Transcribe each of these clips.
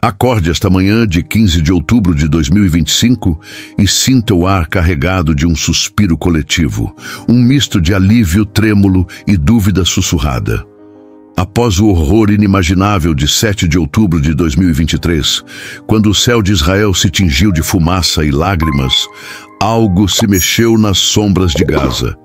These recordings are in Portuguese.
Acorde esta manhã de 15 de outubro de 2025 e sinta o ar carregado de um suspiro coletivo, um misto de alívio trêmulo e dúvida sussurrada. Após o horror inimaginável de 7 de outubro de 2023, quando o céu de Israel se tingiu de fumaça e lágrimas, algo se mexeu nas sombras de Gaza.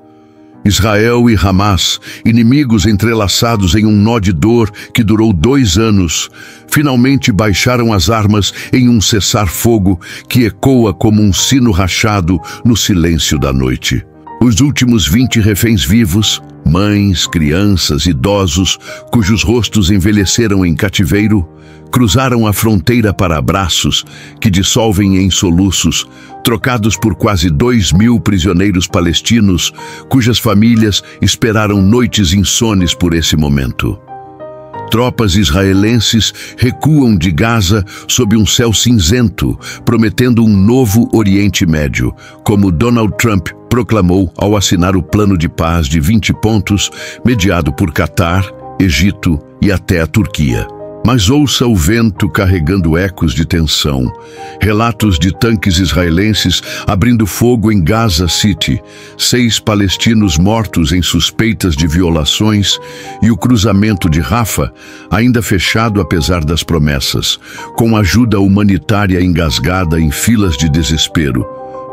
Israel e Hamas, inimigos entrelaçados em um nó de dor que durou 2 anos, finalmente baixaram as armas em um cessar-fogo que ecoa como um sino rachado no silêncio da noite. Os últimos 20 reféns vivos, mães, crianças, idosos, cujos rostos envelheceram em cativeiro, cruzaram a fronteira para abraços que dissolvem em soluços, trocados por quase 2.000 prisioneiros palestinos, cujas famílias esperaram noites insones por esse momento. Tropas israelenses recuam de Gaza sob um céu cinzento, prometendo um novo Oriente Médio, como Donald Trump proclamou ao assinar o plano de paz de 20 pontos, mediado por Catar, Egito e até a Turquia. Mas ouça o vento carregando ecos de tensão. Relatos de tanques israelenses abrindo fogo em Gaza City, 6 palestinos mortos em suspeitas de violações e o cruzamento de Rafah, ainda fechado apesar das promessas, com ajuda humanitária engasgada em filas de desespero.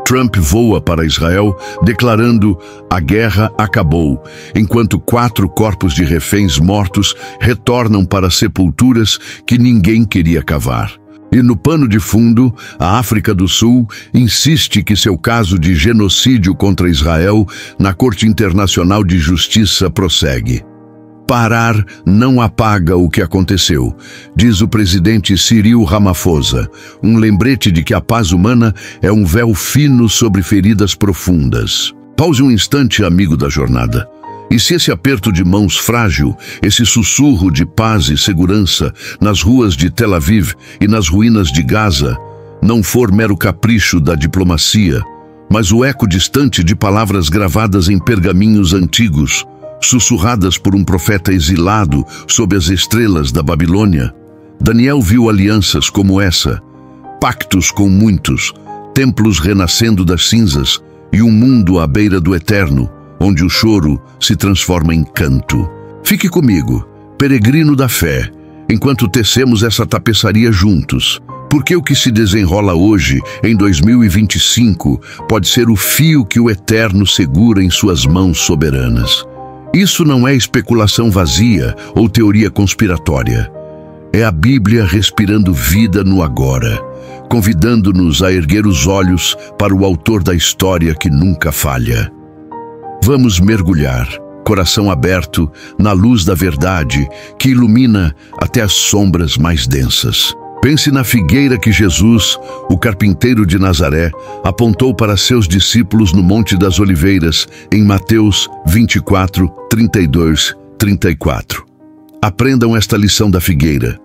Trump voa para Israel, declarando: a guerra acabou, enquanto 4 corpos de reféns mortos retornam para sepulturas que ninguém queria cavar. E no pano de fundo, a África do Sul insiste que seu caso de genocídio contra Israel na Corte Internacional de Justiça prossegue. Parar não apaga o que aconteceu, diz o presidente Cyril Ramaphosa, um lembrete de que a paz humana é um véu fino sobre feridas profundas. Pause um instante, amigo da jornada. E se esse aperto de mãos frágil, esse sussurro de paz e segurança nas ruas de Tel Aviv e nas ruínas de Gaza não for mero capricho da diplomacia, mas o eco distante de palavras gravadas em pergaminhos antigos, sussurradas por um profeta exilado sob as estrelas da Babilônia? Daniel viu alianças como essa, pactos com muitos, templos renascendo das cinzas e um mundo à beira do eterno, onde o choro se transforma em canto. Fique comigo, peregrino da fé, enquanto tecemos essa tapeçaria juntos, porque o que se desenrola hoje, em 2025, pode ser o fio que o eterno segura em suas mãos soberanas. Isso não é especulação vazia ou teoria conspiratória. É a Bíblia respirando vida no agora, convidando-nos a erguer os olhos para o autor da história que nunca falha. Vamos mergulhar, coração aberto, na luz da verdade que ilumina até as sombras mais densas. Pense na figueira que Jesus, o carpinteiro de Nazaré, apontou para seus discípulos no Monte das Oliveiras, em Mateus 24, 32, 34. Aprendam esta lição da figueira.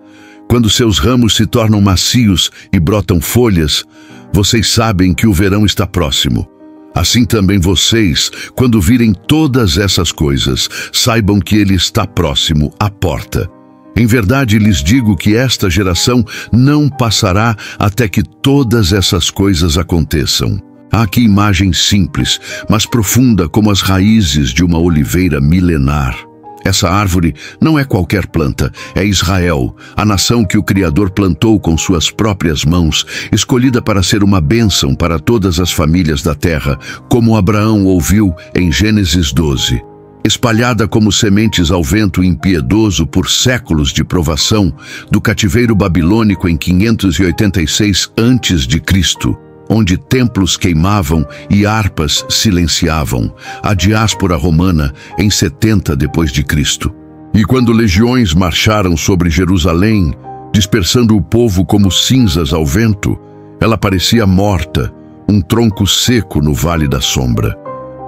Quando seus ramos se tornam macios e brotam folhas, vocês sabem que o verão está próximo. Assim também vocês, quando virem todas essas coisas, saibam que ele está próximo à porta. Em verdade lhes digo que esta geração não passará até que todas essas coisas aconteçam. Há aqui imagem simples, mas profunda como as raízes de uma oliveira milenar. Essa árvore não é qualquer planta, é Israel, a nação que o Criador plantou com suas próprias mãos, escolhida para ser uma bênção para todas as famílias da terra, como Abraão ouviu em Gênesis 12. Espalhada como sementes ao vento impiedoso por séculos de provação, do cativeiro babilônico em 586 a.C., onde templos queimavam e harpas silenciavam, a diáspora romana em 70 d.C. E quando legiões marcharam sobre Jerusalém, dispersando o povo como cinzas ao vento, ela parecia morta, um tronco seco no vale da sombra.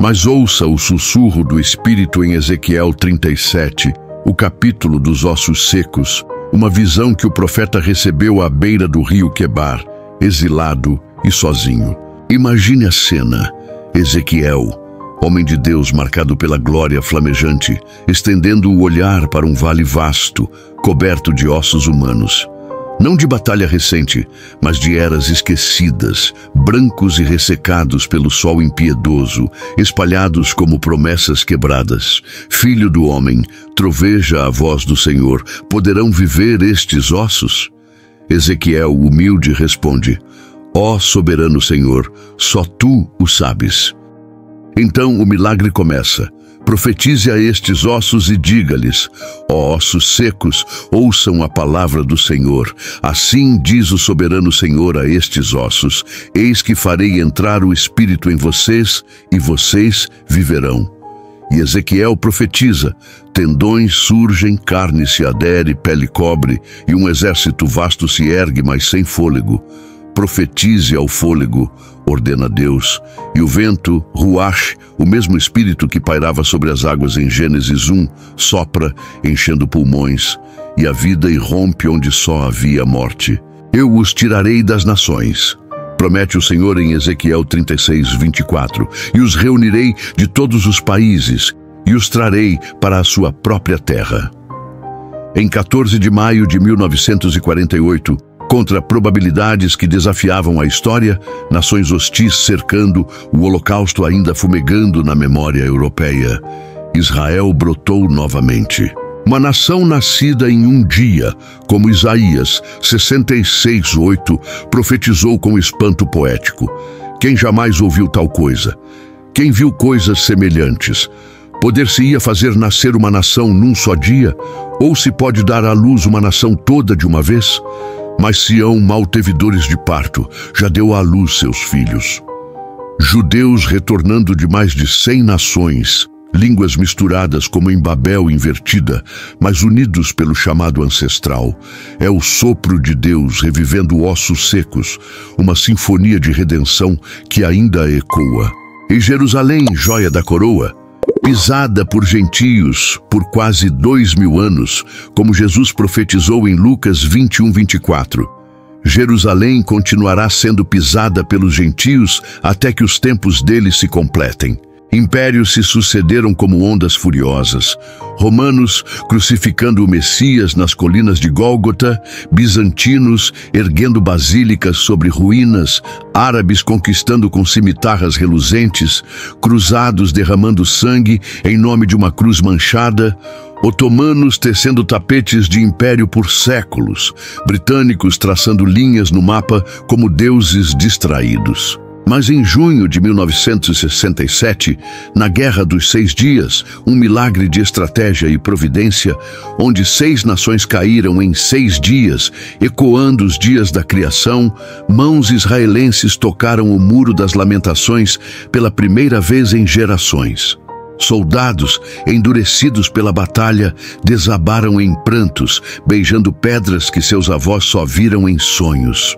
Mas ouça o sussurro do Espírito em Ezequiel 37, o capítulo dos ossos secos, uma visão que o profeta recebeu à beira do rio Quebar, exilado e sozinho. Imagine a cena: Ezequiel, homem de Deus marcado pela glória flamejante, estendendo o olhar para um vale vasto, coberto de ossos humanos. não de batalha recente, mas de eras esquecidas, brancos e ressecados pelo sol impiedoso, espalhados como promessas quebradas. Filho do homem, troveja a voz do Senhor, poderão viver estes ossos? Ezequiel, humilde, responde: ó soberano Senhor, só tu o sabes. Então o milagre começa. Profetize a estes ossos e diga-lhes: ó ossos secos, ouçam a palavra do Senhor. Assim diz o soberano Senhor a estes ossos: eis que farei entrar o Espírito em vocês, e vocês viverão. E Ezequiel profetiza: tendões surgem, carne se adere, pele cobre, e um exército vasto se ergue, mas sem fôlego. Profetize ao fôlego, ordena Deus, e o vento, Ruach, o mesmo espírito que pairava sobre as águas em Gênesis 1, sopra, enchendo pulmões, e a vida irrompe onde só havia morte. Eu os tirarei das nações, promete o Senhor em Ezequiel 36:24, e os reunirei de todos os países, e os trarei para a sua própria terra. Em 14 de maio de 1948, contra probabilidades que desafiavam a história, nações hostis cercando, o Holocausto ainda fumegando na memória europeia, Israel brotou novamente. Uma nação nascida em um dia, como Isaías 66:8 profetizou com espanto poético. Quem jamais ouviu tal coisa? Quem viu coisas semelhantes? Poder-se-ia fazer nascer uma nação num só dia? Ou se pode dar à luz uma nação toda de uma vez? Mas Sião mal teve dores de parto, já deu à luz seus filhos. Judeus retornando de mais de 100 nações, línguas misturadas como em Babel invertida, mas unidos pelo chamado ancestral. É o sopro de Deus revivendo ossos secos, uma sinfonia de redenção que ainda ecoa. E Jerusalém, joia da coroa, pisada por gentios por quase 2000 anos, como Jesus profetizou em Lucas 21:24. Jerusalém continuará sendo pisada pelos gentios até que os tempos deles se completem. Impérios se sucederam como ondas furiosas. Romanos crucificando o Messias nas colinas de Gólgota, bizantinos erguendo basílicas sobre ruínas, árabes conquistando com cimitarras reluzentes, cruzados derramando sangue em nome de uma cruz manchada, otomanos tecendo tapetes de império por séculos, britânicos traçando linhas no mapa como deuses distraídos. Mas em junho de 1967, na Guerra dos 6 Dias, um milagre de estratégia e providência, onde 6 nações caíram em 6 dias, ecoando os dias da criação, mãos israelenses tocaram o Muro das Lamentações pela primeira vez em gerações. Soldados, endurecidos pela batalha, desabaram em prantos, beijando pedras que seus avós só viram em sonhos.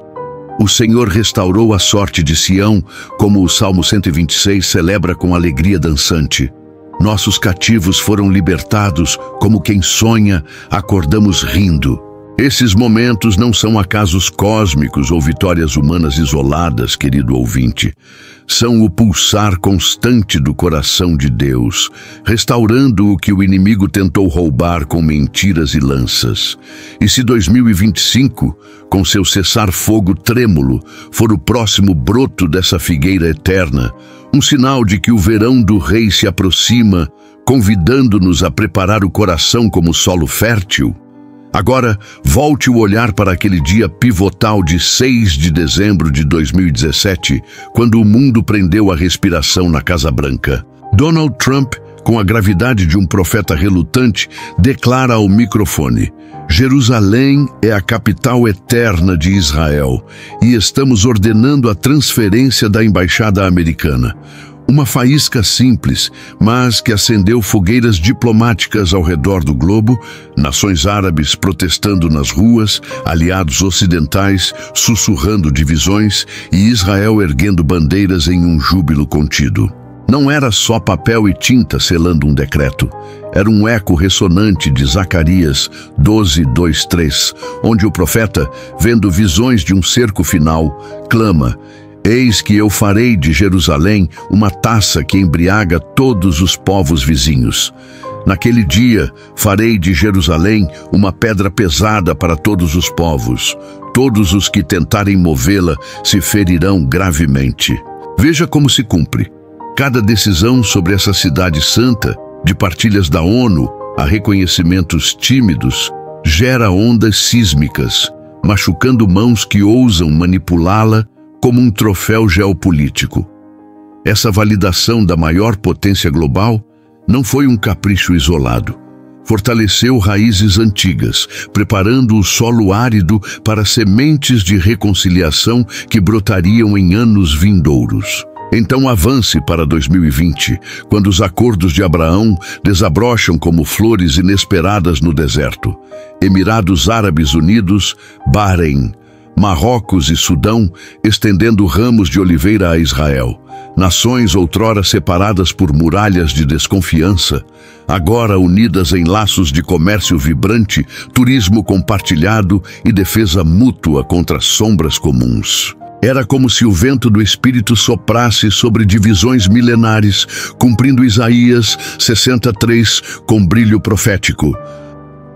O Senhor restaurou a sorte de Sião, como o Salmo 126 celebra com alegria dançante. Nossos cativos foram libertados, como quem sonha, acordamos rindo. Esses momentos não são acasos cósmicos ou vitórias humanas isoladas, querido ouvinte. São o pulsar constante do coração de Deus, restaurando o que o inimigo tentou roubar com mentiras e lanças. E se 2025, com seu cessar-fogo trêmulo, for o próximo broto dessa figueira eterna, um sinal de que o verão do Rei se aproxima, convidando-nos a preparar o coração como solo fértil, agora, volte o olhar para aquele dia pivotal de 6 de dezembro de 2017, quando o mundo prendeu a respiração na Casa Branca. Donald Trump, com a gravidade de um profeta relutante, declara ao microfone: Jerusalém é a capital eterna de Israel e estamos ordenando a transferência da embaixada americana. Uma faísca simples, mas que acendeu fogueiras diplomáticas ao redor do globo, nações árabes protestando nas ruas, aliados ocidentais sussurrando divisões e Israel erguendo bandeiras em um júbilo contido. Não era só papel e tinta selando um decreto. Era um eco ressonante de Zacarias 12:2-3, onde o profeta, vendo visões de um cerco final, clama: eis que eu farei de Jerusalém uma taça que embriaga todos os povos vizinhos. Naquele dia farei de Jerusalém uma pedra pesada para todos os povos. Todos os que tentarem movê-la se ferirão gravemente. Veja como se cumpre. Cada decisão sobre essa cidade santa, de partilhas da ONU a reconhecimentos tímidos, gera ondas sísmicas, machucando mãos que ousam manipulá-la como um troféu geopolítico. Essa validação da maior potência global não foi um capricho isolado. Fortaleceu raízes antigas, preparando o solo árido para sementes de reconciliação que brotariam em anos vindouros. Então avance para 2020, quando os acordos de Abraão desabrocham como flores inesperadas no deserto. Emirados Árabes Unidos, Bahrein, Marrocos e Sudão estendendo ramos de oliveira a Israel. Nações outrora separadas por muralhas de desconfiança, agora unidas em laços de comércio vibrante, turismo compartilhado e defesa mútua contra sombras comuns. Era como se o vento do Espírito soprasse sobre divisões milenares, cumprindo Isaías 63 com brilho profético.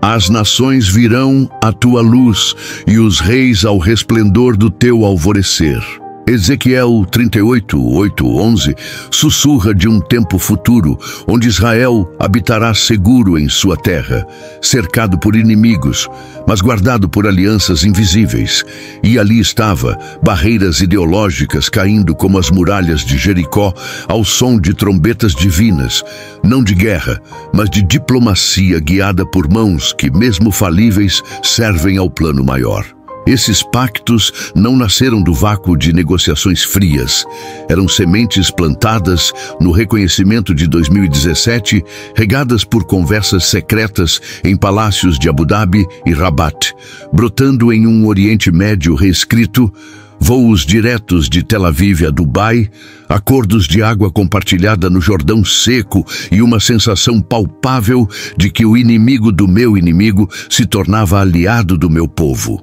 As nações virão à tua luz e os reis ao resplendor do teu alvorecer. Ezequiel 38, 8, 11 sussurra de um tempo futuro, onde Israel habitará seguro em sua terra, cercado por inimigos, mas guardado por alianças invisíveis. E ali estava, barreiras ideológicas caindo como as muralhas de Jericó, ao som de trombetas divinas, não de guerra, mas de diplomacia guiada por mãos que, mesmo falíveis, servem ao plano maior. Esses pactos não nasceram do vácuo de negociações frias. Eram sementes plantadas no reconhecimento de 2017, regadas por conversas secretas em palácios de Abu Dhabi e Rabat, brotando em um Oriente Médio reescrito, voos diretos de Tel Aviv a Dubai, acordos de água compartilhada no Jordão seco e uma sensação palpável de que o inimigo do meu inimigo se tornava aliado do meu povo.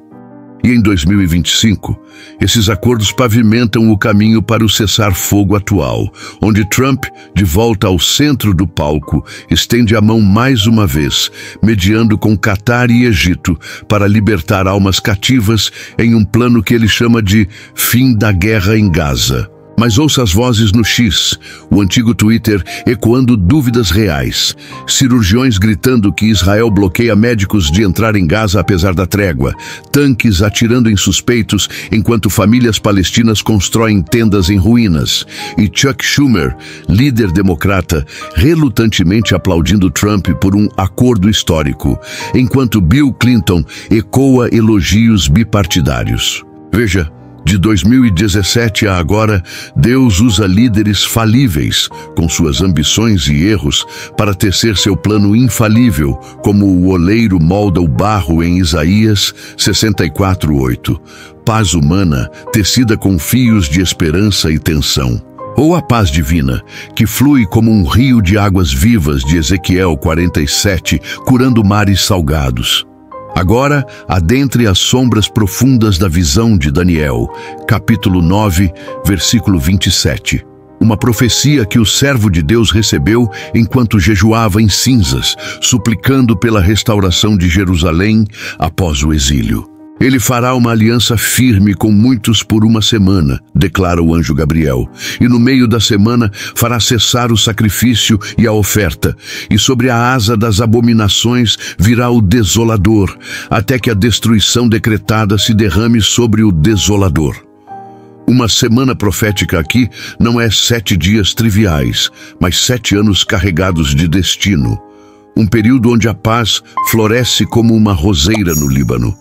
E em 2025, esses acordos pavimentam o caminho para o cessar-fogo atual, onde Trump, de volta ao centro do palco, estende a mão mais uma vez, mediando com Catar e Egito para libertar almas cativas em um plano que ele chama de fim da guerra em Gaza. Mas ouça as vozes no X, o antigo Twitter, ecoando dúvidas reais. Cirurgiões gritando que Israel bloqueia médicos de entrar em Gaza apesar da trégua. Tanques atirando em suspeitos enquanto famílias palestinas constroem tendas em ruínas. E Chuck Schumer, líder democrata, relutantemente aplaudindo Trump por um acordo histórico, enquanto Bill Clinton ecoa elogios bipartidários. Veja, de 2017 a agora, Deus usa líderes falíveis, com suas ambições e erros, para tecer seu plano infalível, como o oleiro molda o barro em Isaías 64:8. Paz humana, tecida com fios de esperança e tensão. Ou a paz divina, que flui como um rio de águas vivas de Ezequiel 47, curando mares salgados. Agora, adentre as sombras profundas da visão de Daniel, capítulo 9, versículo 27. Uma profecia que o servo de Deus recebeu enquanto jejuava em cinzas, suplicando pela restauração de Jerusalém após o exílio. Ele fará uma aliança firme com muitos por uma semana, declara o anjo Gabriel, e no meio da semana fará cessar o sacrifício e a oferta, e sobre a asa das abominações virá o desolador, até que a destruição decretada se derrame sobre o desolador. Uma semana profética aqui não é 7 dias triviais, mas 7 anos carregados de destino. Um período onde a paz floresce como uma roseira no Líbano,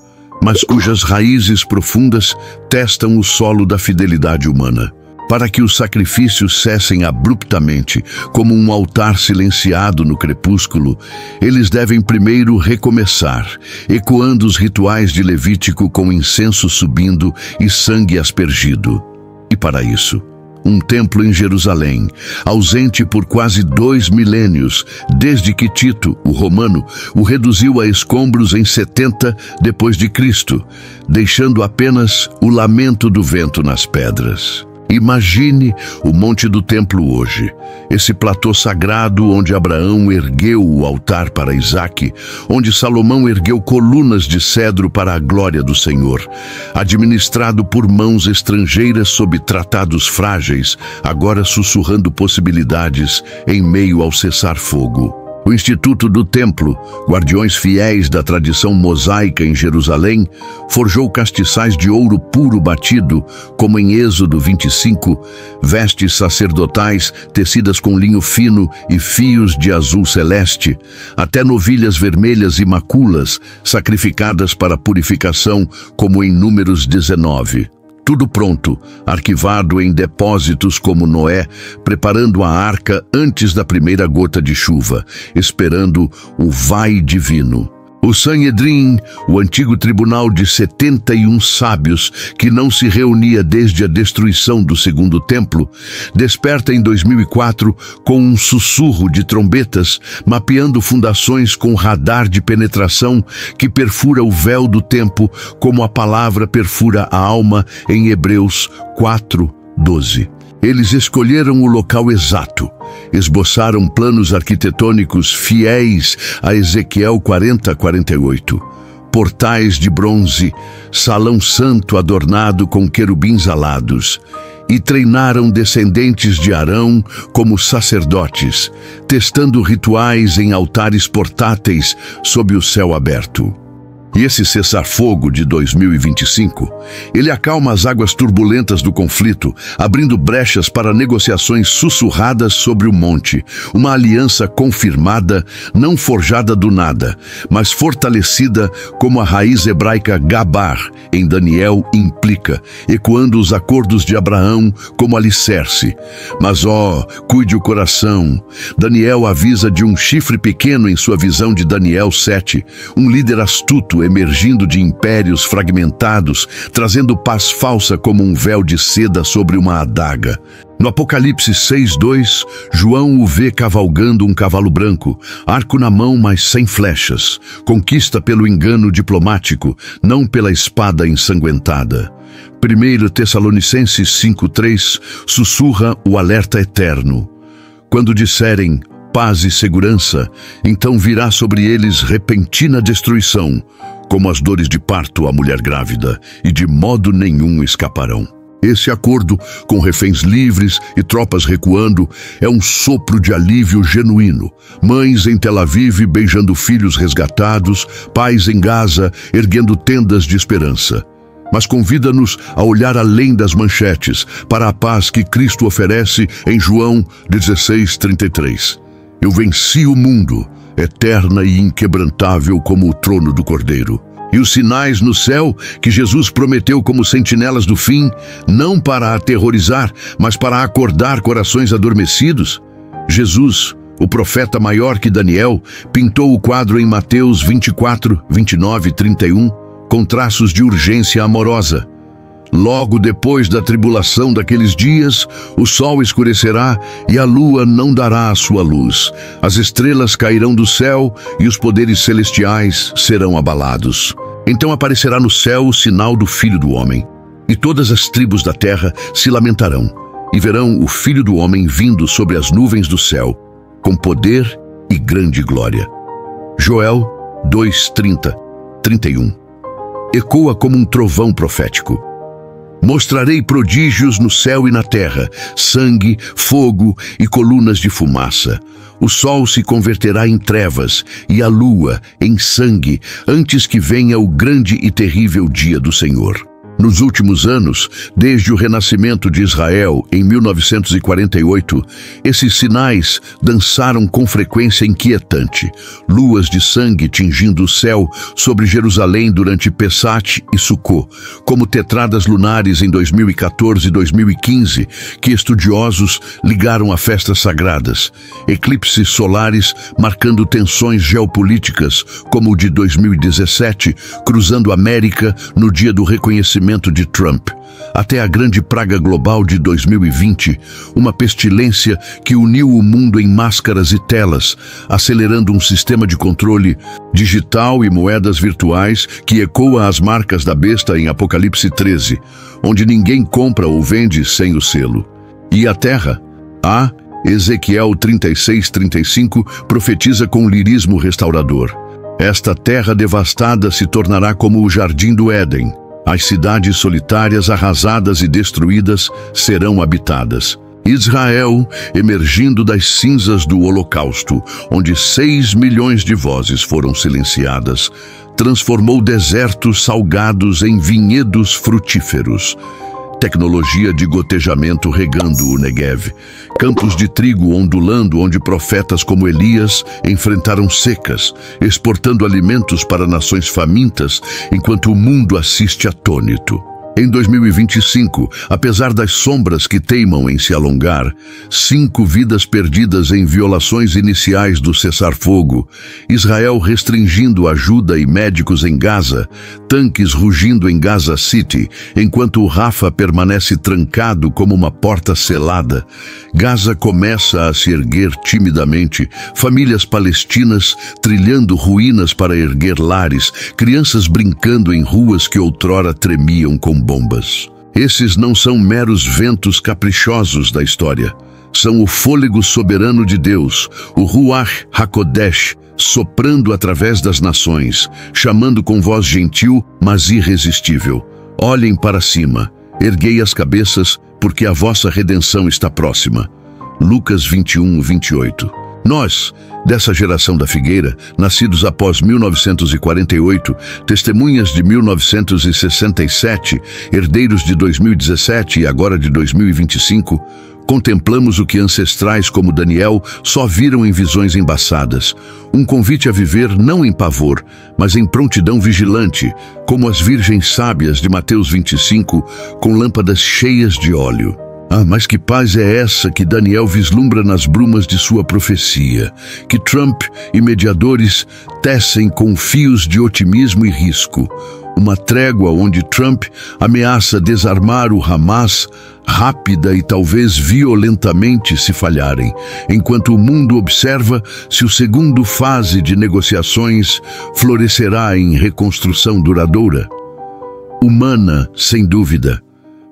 mas cujas raízes profundas testam o solo da fidelidade humana. Para que os sacrifícios cessem abruptamente, como um altar silenciado no crepúsculo, eles devem primeiro recomeçar, ecoando os rituais de Levítico com incenso subindo e sangue aspergido. E para isso, um templo em Jerusalém, ausente por quase 2 milênios, desde que Tito, o romano, o reduziu a escombros em 70 depois de Cristo, deixando apenas o lamento do vento nas pedras. Imagine o Monte do Templo hoje, esse platô sagrado onde Abraão ergueu o altar para Isaque, onde Salomão ergueu colunas de cedro para a glória do Senhor, administrado por mãos estrangeiras sob tratados frágeis, agora sussurrando possibilidades em meio ao cessar-fogo. O Instituto do Templo, guardiões fiéis da tradição mosaica em Jerusalém, forjou castiçais de ouro puro batido, como em Êxodo 25, vestes sacerdotais tecidas com linho fino e fios de azul celeste, até novilhas vermelhas e maculas, sacrificadas para purificação, como em Números 19. Tudo pronto, arquivado em depósitos como Noé, preparando a arca antes da primeira gota de chuva, esperando o vai divino. O Sanhedrin, o antigo tribunal de 71 sábios, que não se reunia desde a destruição do Segundo Templo, desperta em 2004 com um sussurro de trombetas, mapeando fundações com radar de penetração que perfura o véu do tempo, como a palavra perfura a alma em Hebreus 4:12. Eles escolheram o local exato, esboçaram planos arquitetônicos fiéis a Ezequiel 40:48, portais de bronze, salão santo adornado com querubins alados, e treinaram descendentes de Arão como sacerdotes, testando rituais em altares portáteis sob o céu aberto. E esse cessar-fogo de 2025, ele acalma as águas turbulentas do conflito, abrindo brechas para negociações sussurradas sobre o monte, uma aliança confirmada, não forjada do nada, mas fortalecida como a raiz hebraica Gabar, em Daniel, implica, ecoando os acordos de Abraão como alicerce. Mas, cuide o coração. Daniel avisa de um chifre pequeno em sua visão de Daniel 7, um líder astuto emergindo de impérios fragmentados, trazendo paz falsa como um véu de seda sobre uma adaga. No Apocalipse 6:2, João o vê cavalgando um cavalo branco, arco na mão, mas sem flechas, conquista pelo engano diplomático, não pela espada ensanguentada. 1 Tessalonicenses 5:3 sussurra o alerta eterno. Quando disserem paz e segurança, então virá sobre eles repentina destruição, como as dores de parto à mulher grávida, e de modo nenhum escaparão. Esse acordo, com reféns livres e tropas recuando, é um sopro de alívio genuíno. Mães em Tel Aviv beijando filhos resgatados, pais em Gaza erguendo tendas de esperança. Mas convida-nos a olhar além das manchetes, para a paz que Cristo oferece em João 16:33. Eu venci o mundo, eterna e inquebrantável como o trono do Cordeiro. E os sinais no céu que Jesus prometeu como sentinelas do fim, não para aterrorizar, mas para acordar corações adormecidos. Jesus, o profeta maior que Daniel, pintou o quadro em Mateus 24, 29 e 31, com traços de urgência amorosa. Logo depois da tribulação daqueles dias, o sol escurecerá e a lua não dará a sua luz. As estrelas cairão do céu e os poderes celestiais serão abalados. Então aparecerá no céu o sinal do Filho do Homem, e todas as tribos da terra se lamentarão, e verão o Filho do Homem vindo sobre as nuvens do céu, com poder e grande glória. Joel 2:30, 31. Ecoa como um trovão profético. Mostrarei prodígios no céu e na terra, sangue, fogo e colunas de fumaça. O sol se converterá em trevas e a lua em sangue, antes que venha o grande e terrível dia do Senhor. Nos últimos anos, desde o renascimento de Israel em 1948, esses sinais dançaram com frequência inquietante. Luas de sangue tingindo o céu sobre Jerusalém durante Pessach e Sukkot, como tetradas lunares em 2014 e 2015, que estudiosos ligaram a festas sagradas. Eclipses solares marcando tensões geopolíticas, como o de 2017, cruzando a América no dia do reconhecimento nascimento de Trump, até a grande praga global de 2020, uma pestilência que uniu o mundo em máscaras e telas, acelerando um sistema de controle digital e moedas virtuais que ecoa as marcas da besta em Apocalipse 13, onde ninguém compra ou vende sem o selo. E a terra? Ezequiel 36:35 profetiza com lirismo restaurador. Esta terra devastada se tornará como o jardim do Éden. As cidades solitárias, arrasadas e destruídas, serão habitadas. Israel, emergindo das cinzas do Holocausto, onde 6 milhões de vozes foram silenciadas, transformou desertos salgados em vinhedos frutíferos. Tecnologia de gotejamento regando o Negev. Campos de trigo ondulando onde profetas como Elias enfrentaram secas, exportando alimentos para nações famintas, enquanto o mundo assiste atônito. Em 2025, apesar das sombras que teimam em se alongar, 5 vidas perdidas em violações iniciais do cessar-fogo, Israel restringindo ajuda e médicos em Gaza, tanques rugindo em Gaza City, enquanto o Rafa permanece trancado como uma porta selada, Gaza começa a se erguer timidamente, famílias palestinas trilhando ruínas para erguer lares, crianças brincando em ruas que outrora tremiam com bombas. Esses não são meros ventos caprichosos da história. São o fôlego soberano de Deus, o Ruach HaKodesh, soprando através das nações, chamando com voz gentil, mas irresistível. Olhem para cima, erguei as cabeças, porque a vossa redenção está próxima. Lucas 21:28. Nós, dessa geração da figueira, nascidos após 1948, testemunhas de 1967, herdeiros de 2017 e agora de 2025, contemplamos o que ancestrais como Daniel só viram em visões embaçadas. Um convite a viver não em pavor, mas em prontidão vigilante, como as virgens sábias de Mateus 25, com lâmpadas cheias de óleo. Mas que paz é essa que Daniel vislumbra nas brumas de sua profecia, que Trump e mediadores tecem com fios de otimismo e risco. Uma trégua onde Trump ameaça desarmar o Hamas, rápida e talvez violentamente se falharem, enquanto o mundo observa se o segundo fase de negociações florescerá em reconstrução duradoura. Humana, sem dúvida.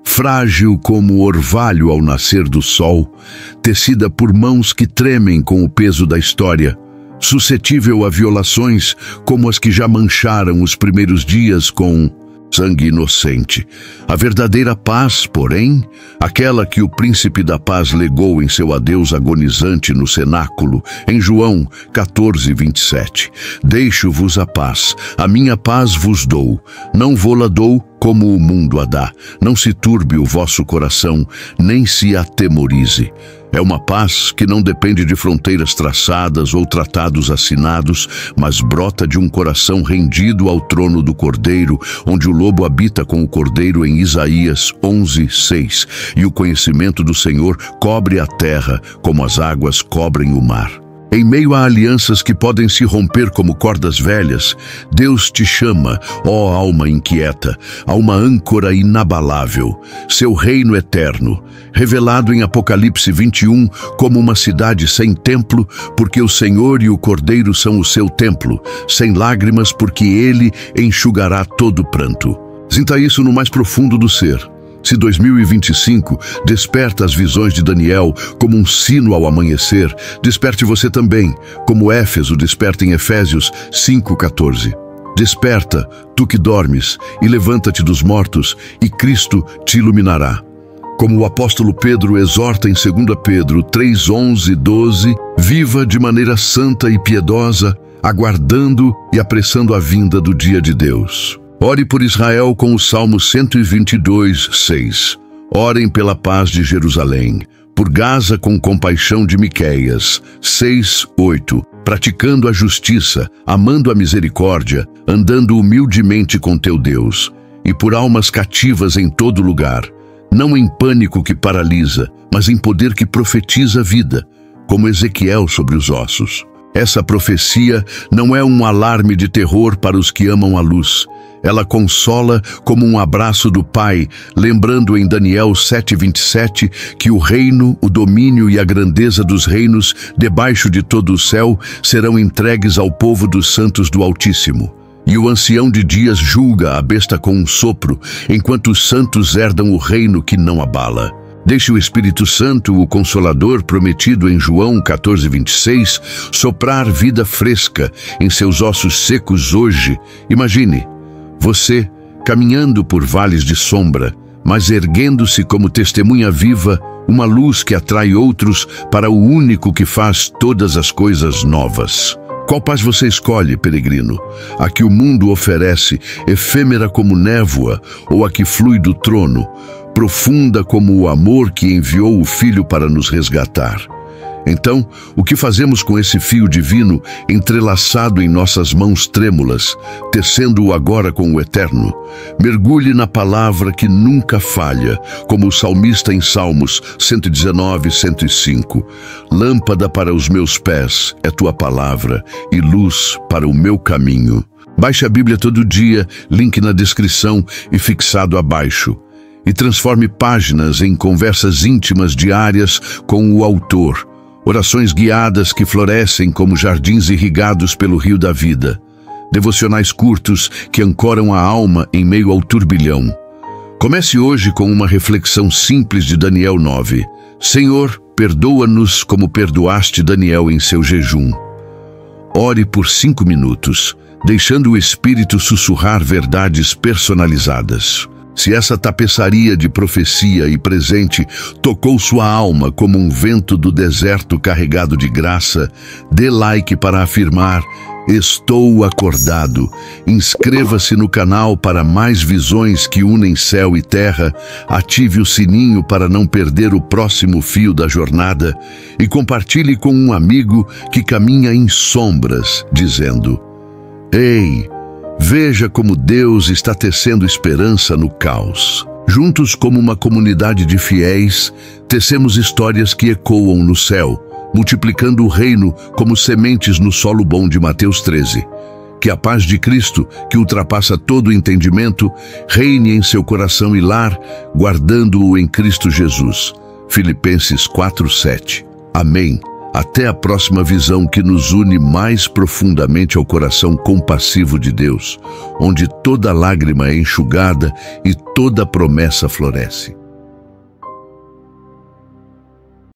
Frágil como o orvalho ao nascer do sol, tecida por mãos que tremem com o peso da história, suscetível a violações como as que já mancharam os primeiros dias com sangue inocente. A verdadeira paz, porém, aquela que o príncipe da paz legou em seu adeus agonizante no cenáculo, em João 14:27. Deixo-vos a paz, a minha paz vos dou, não vô-la dou como o mundo a dá. Não se turbe o vosso coração, nem se atemorize. É uma paz que não depende de fronteiras traçadas ou tratados assinados, mas brota de um coração rendido ao trono do Cordeiro, onde o lobo habita com o Cordeiro em Isaías 11:6, e o conhecimento do Senhor cobre a terra como as águas cobrem o mar. Em meio a alianças que podem se romper como cordas velhas, Deus te chama, ó alma inquieta, a uma âncora inabalável, seu reino eterno, revelado em Apocalipse 21 como uma cidade sem templo, porque o Senhor e o Cordeiro são o seu templo, sem lágrimas, porque ele enxugará todo pranto. Sinta isso no mais profundo do ser. Se 2025 desperta as visões de Daniel como um sino ao amanhecer, desperte você também, como Éfeso desperta em Efésios 5:14. Desperta, tu que dormes, e levanta-te dos mortos, e Cristo te iluminará. Como o apóstolo Pedro exorta em 2 Pedro 3:11 e 12, viva de maneira santa e piedosa, aguardando e apressando a vinda do dia de Deus. Ore por Israel com o Salmo 122:6. Orem pela paz de Jerusalém. Por Gaza com compaixão de Miqueias 6:8. Praticando a justiça, amando a misericórdia, andando humildemente com teu Deus. E por almas cativas em todo lugar. Não em pânico que paralisa, mas em poder que profetiza a vida, como Ezequiel sobre os ossos. Essa profecia não é um alarme de terror para os que amam a luz. Ela consola como um abraço do Pai, lembrando em Daniel 7:27 que o reino, o domínio e a grandeza dos reinos debaixo de todo o céu serão entregues ao povo dos santos do Altíssimo. E o ancião de dias julga a besta com um sopro, enquanto os santos herdam o reino que não abala. Deixe o Espírito Santo, o Consolador prometido em João 14:26, soprar vida fresca em seus ossos secos hoje. Imagine você caminhando por vales de sombra, mas erguendo-se como testemunha viva, uma luz que atrai outros para o único que faz todas as coisas novas. Qual paz você escolhe, peregrino? A que o mundo oferece, efêmera como névoa, ou a que flui do trono, profunda como o amor que enviou o Filho para nos resgatar? Então, o que fazemos com esse fio divino entrelaçado em nossas mãos trêmulas, tecendo-o agora com o Eterno? Mergulhe na palavra que nunca falha, como o salmista em Salmos 119:105. Lâmpada para os meus pés é tua palavra e luz para o meu caminho. Baixe a Bíblia todo dia, link na descrição e fixado abaixo. E transforme páginas em conversas íntimas diárias com o autor. Orações guiadas que florescem como jardins irrigados pelo rio da vida. Devocionais curtos que ancoram a alma em meio ao turbilhão. Comece hoje com uma reflexão simples de Daniel 9. Senhor, perdoa-nos como perdoaste Daniel em seu jejum. Ore por 5 minutos, deixando o Espírito sussurrar verdades personalizadas. Se essa tapeçaria de profecia e presente tocou sua alma como um vento do deserto carregado de graça, dê like para afirmar: estou acordado. Inscreva-se no canal para mais visões que unem céu e terra, ative o sininho para não perder o próximo fio da jornada e compartilhe com um amigo que caminha em sombras, dizendo: ei, veja como Deus está tecendo esperança no caos. Juntos, como uma comunidade de fiéis, tecemos histórias que ecoam no céu, multiplicando o reino como sementes no solo bom de Mateus 13. Que a paz de Cristo, que ultrapassa todo entendimento, reine em seu coração e lar, guardando-o em Cristo Jesus. Filipenses 4:7. Amém. Até a próxima visão que nos une mais profundamente ao coração compassivo de Deus, onde toda lágrima é enxugada e toda promessa floresce.